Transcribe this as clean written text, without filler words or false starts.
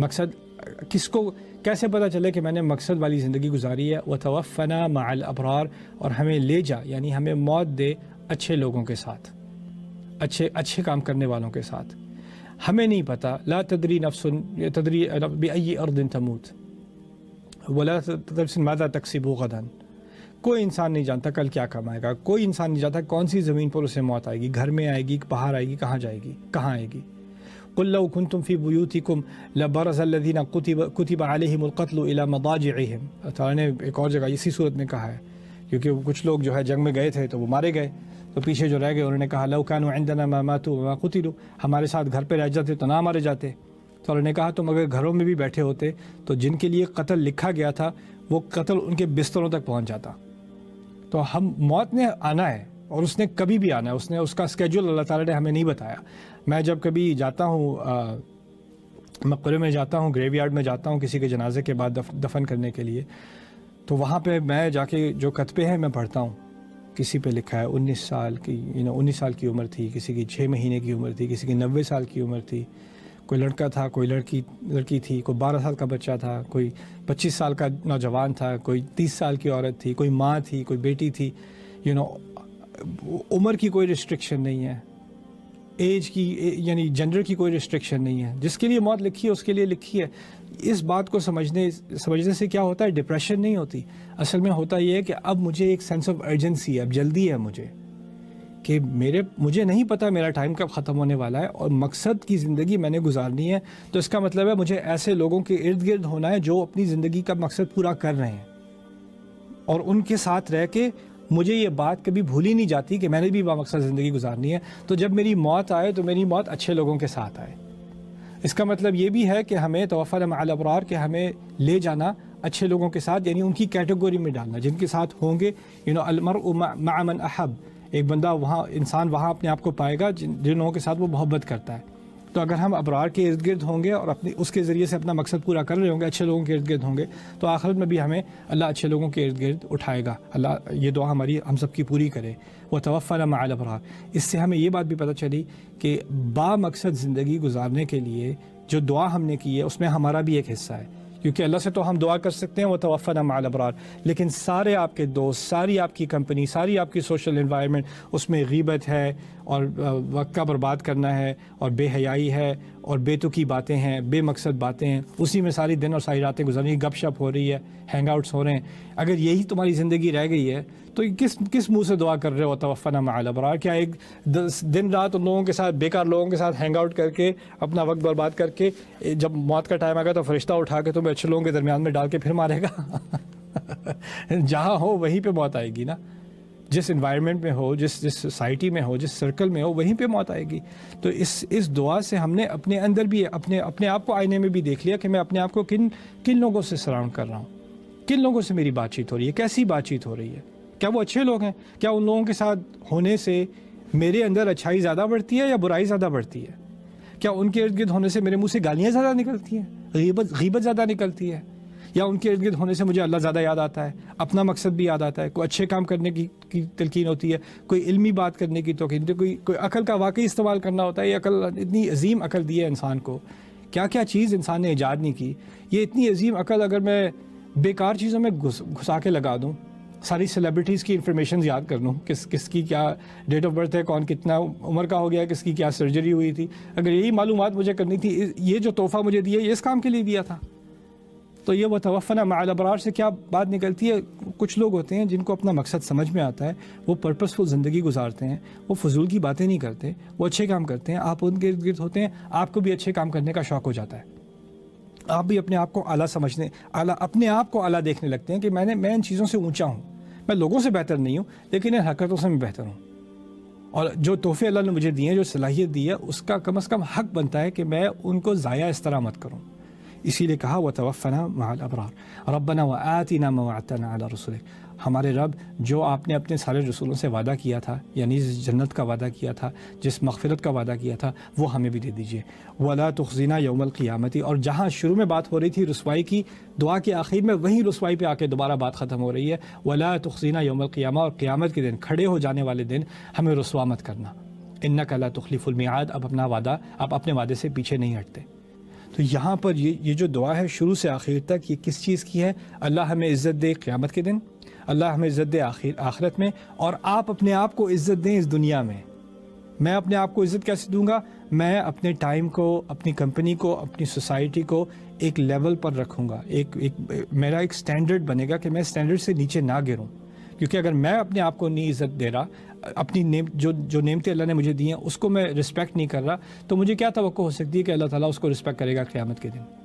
مقصد کس کو کیسے پتہ چلے کہ میں نے مقصد والی زندگی گزاری ہے؟ وَتَوَفَّنَا مَعَ الْأَبْرَارِ، اور ہمیں لے جا یعنی ہمیں موت دے اچھے لوگوں کے ساتھ، اچھے کام کرنے والوں کے ساتھ۔ ہمیں نہیں پتہ، لا تدری نفس تدری بأي ارض تموت ولا تدری نفس ماذا تکسب غدا، کوئی انسان نہیں جانتا کل کیا کمائے گا، کوئی انسان نہیں جانتا کون سی زمین پر اسے موت آئے گی، گھر میں آئے گی، باہر آئے گی، کہاں جائے گی، کہاں آئے گی۔ قل لو كنتم في بيوتكم لبرز الذين كتب عليهم القتل الى مضاجعهم، تعالیٰ نے ایک اور جگہ اسی صورت میں کہا ہے، کیونکہ کچھ لوگ جو ہے جنگ میں گئے تھے تو وہ مارے گئے، تو پیچھے جو رہ گئے انہوں نے کہا لو كانوا عندنا ما ماتوا وما قتلوا، ہمارے ساتھ گھر پہ رہ جاتے تو نہ مارے جاتے۔ تو انہوں نے کہا تم اگر گھروں میں بھی بیٹھے ہوتے تو جن کے لیے قتل لکھا گیا تھا وہ قتل ان کے بستروں تک پہنچ جاتا۔ تو ہم موت نے آنا ہے اور اس نے کبھی بھی آنا ہے، اس کا اسکیجول اللہ تعالیٰ نے ہمیں نہیں بتایا۔ میں جب کبھی جاتا ہوں مقبرے میں جاتا ہوں، گریو یارڈ میں جاتا ہوں کسی کے جنازے کے بعد دفن کرنے کے لیے، تو وہاں پہ میں جا کے جو کتبے ہیں میں پڑھتا ہوں، کسی پہ لکھا ہے 19 سال کی 19 سال کی عمر تھی، کسی کی 6 مہینے کی عمر تھی، کسی کی 90 سال کی عمر تھی، کوئی لڑکا تھا، کوئی لڑکی تھی، کوئی 12 سال کا بچہ تھا، کوئی 25 سال کا نوجوان تھا، کوئی 30 سال کی عورت تھی، کوئی ماں تھی، کوئی بیٹی تھی۔ عمر کی کوئی ریسٹرکشن نہیں ہے، ایج کی یعنی جنڈر کی کوئی ریسٹرکشن نہیں ہے، جس کے لیے موت لکھی ہے اس کے لیے لکھی ہے۔ اس بات کو سمجھنے سے کیا ہوتا ہے، ڈپریشن نہیں ہوتی، اصل میں ہوتا یہ ہے کہ اب مجھے ایک سینس آف ارجنسی ہے، اب جلدی ہے مجھے کہ مجھے نہیں پتہ میرا ٹائم کب ختم ہونے والا ہے اور مقصد کی زندگی میں نے گزارنی ہے، تو اس کا مطلب ہے مجھے ایسے لوگوں کے ارد گرد ہونا ہے جو اپنی زندگی کا مقصد پورا کر رہے ہیں، اور ان کے ساتھ رہ کے مجھے یہ بات کبھی بھولی نہیں جاتی کہ میں نے بھی بامقصد زندگی گزارنی ہے۔ تو جب میری موت آئے تو میری موت اچھے لوگوں کے ساتھ آئے۔ اس کا مطلب یہ بھی ہے کہ ہمیں توفینا مع الابرار، کہ ہمیں لے جانا اچھے لوگوں کے ساتھ، یعنی ان کی کیٹیگری میں ڈالنا جن کے ساتھ ہوں گے۔ المرء مع من احب، ایک بندہ انسان وہاں اپنے آپ کو پائے گا جن لوگوں کے ساتھ وہ محبت کرتا ہے۔ تو اگر ہم ابرار کے ارد گرد ہوں گے اور اس کے ذریعے سے اپنا مقصد پورا کر رہے ہوں گے، اچھے لوگوں کے ارد گرد ہوں گے، تو آخرت میں بھی ہمیں اللہ اچھے لوگوں کے ارد گرد اٹھائے گا۔ اللہ یہ دعا ہماری ہم سب کی پوری کرے۔ وَتَوَفَّنَا مَعَ الْأَبْرَارِ، اس سے ہمیں یہ بات بھی پتہ چلی کہ با مقصد زندگی گزارنے کے لیے جو دعا ہم نے کی ہے اس میں ہمارا بھی ایک حصہ ہے، کیونکہ اللہ سے تو ہم دعا کر سکتے ہیں وَتَوَفَّنَا مَعَ الْأَبْرَارِ، لیکن سارے آپ کے دوست، ساری آپ کی کمپنی، ساری آپ کی سوشل انوائرمنٹ، اس میں غیبت ہے اور وقت کا برباد کرنا ہے اور بے حیائی ہے اور بے تکی باتیں ہیں، بے مقصد باتیں ہیں، اسی میں ساری دن اور ساری راتیں گزرنی، گپ شپ ہو رہی ہے، ہینگ آؤٹس ہو رہے ہیں۔ اگر یہی تمہاری زندگی رہ گئی ہے تو کس منہ سے دعا کر رہے ہو توفنا مع الابرار؟ کیا ایک دن رات ان لوگوں کے ساتھ، بیکار لوگوں کے ساتھ ہینگ آؤٹ کر کے اپنا وقت برباد کر کے جب موت کا ٹائم آ گا تو فرشتہ اٹھا کے تمہیں اچھے لوگوں کے درمیان میں ڈال کے پھر مارے گا؟ جہاں ہو وہیں پہ موت آئے گی نا، جس انوائرمنٹ میں ہو، جس سوسائٹی میں ہو، جس سرکل میں ہو، وہیں پہ موت آئے گی۔ تو اس دعا سے ہم نے اپنے اندر بھی اپنے آپ کو آئینے میں بھی دیکھ لیا کہ میں اپنے آپ کو کن لوگوں سے سراؤنڈ کر رہا ہوں، کن لوگوں سے میری بات چیت ہو رہی ہے، کیسی بات چیت ہو رہی ہے، کیا وہ اچھے لوگ ہیں؟ کیا ان لوگوں کے ساتھ ہونے سے میرے اندر اچھائی زیادہ بڑھتی ہے یا برائی زیادہ بڑھتی ہے؟ کیا ان کے ارد گرد ہونے سے میرے منہ سے گالیاں زیادہ نکلتی ہیں، غیبت زیادہ نکلتی ہے؟ یا ان کے ارد گرد ہونے سے مجھے اللہ زیادہ یاد آتا ہے، اپنا مقصد بھی یاد آتا ہے، کوئی اچھے کام کرنے کی تلقین ہوتی ہے، کوئی علمی بات کرنے کی توقین، کوئی عقل کا واقعی استعمال کرنا ہوتا ہے۔ یہ عقل اتنی عظیم عقل دی ہے انسان کو، کیا کیا چیز انسان نے ایجاد نہیں کی۔ یہ اتنی عظیم عقل اگر میں بیکار چیزوں میں گھسا کے لگا دوں، ساری سیلیبریٹیز کی انفارمیشن یاد کر لوں، کس کی کیا ڈیٹ آف برتھ ہے، کون کتنا عمر کا ہو گیا، کس کی کیا سرجری ہوئی تھی، اگر یہی معلومات مجھے کرنی تھی، یہ جو تحفہ مجھے دیا یہ اس کام کے لیے دیا تھا۔ تو یہ وَتَوَفَّنَا مَعَ الْأَبْرَارِ سے کیا بات نکلتی ہے؟ کچھ لوگ ہوتے ہیں جن کو اپنا مقصد سمجھ میں آتا ہے، وہ پرپسفل زندگی گزارتے ہیں، وہ فضول کی باتیں نہیں کرتے، وہ اچھے کام کرتے ہیں، آپ ان کے ارد گرد ہوتے ہیں، آپ کو بھی اچھے کام کرنے کا شوق ہو جاتا ہے، آپ بھی اپنے آپ کو اعلیٰ اپنے آپ کو اعلیٰ دیکھنے لگتے ہیں کہ میں ان چیزوں سے اونچا ہوں، میں لوگوں سے بہتر نہیں ہوں لیکن ان حرکتوں سے میں بہتر ہوں، اور جو تحفے اللہ نے مجھے دیے ہیں، جو صلاحیت دی ہے، اس کا کم از کم حق بنتا ہے کہ میں ان کو ضائع اس طرح مت کروں۔ اسی لیے کہا وَتَوَفَّنَا مَعَ الْأَبْرَارِ رَبَّنَا وَآتِنَا مَا وَعَدتَّنَا عَلَىٰ رُسُلِكَ، ہمارے رب جو آپ نے اپنے سارے رسولوں سے وعدہ کیا تھا، یعنی جس جنت کا وعدہ کیا تھا، جس مغفرت کا وعدہ کیا تھا، وہ ہمیں بھی دے دیجیے۔ وَلَا تُخْزِنَا يَوْمَ الْقِيَامَةِ، اور جہاں شروع میں بات ہو رہی تھی رسوائی کی، دعا کے آخر میں وہیں رسوائی پہ آ کے دوبارہ بات ختم ہو رہی ہے۔ وَلَا تُخْزِنَا يَوْمَ الْقِيَامَةِ، اور قیامت کے دن، کھڑے ہو جانے والے دن ہمیں رسوا مت کرنا۔ إِنَّكَ لَا تُخْلِفُ الْمِيعَادَ، اب اپنے وعدے سے پیچھے نہیں ہٹتے۔ تو یہاں پر یہ جو دعا ہے شروع سے آخر تک یہ کس چیز کی ہے؟ اللہ ہمیں عزت دے قیامت کے دن، اللہ ہمیں عزت دے آخرت میں، اور آپ اپنے آپ کو عزت دیں اس دنیا میں۔ میں اپنے آپ کو عزت کیسے دوں گا؟ میں اپنے ٹائم کو، اپنی کمپنی کو، اپنی سوسائٹی کو ایک لیول پر رکھوں گا، میرا ایک سٹینڈرڈ بنے گا کہ میں سٹینڈرڈ سے نیچے نہ گروں، کیونکہ اگر میں اپنے آپ کو نہیں عزت دے رہا، اپنی جو نعمتیں اللہ نے مجھے دی ہیں اس کو میں رسپیکٹ نہیں کر رہا، تو مجھے کیا توقع ہو سکتی ہے کہ اللہ تعالیٰ اس کو رسپیکٹ کرے گا قیامت کے دن؟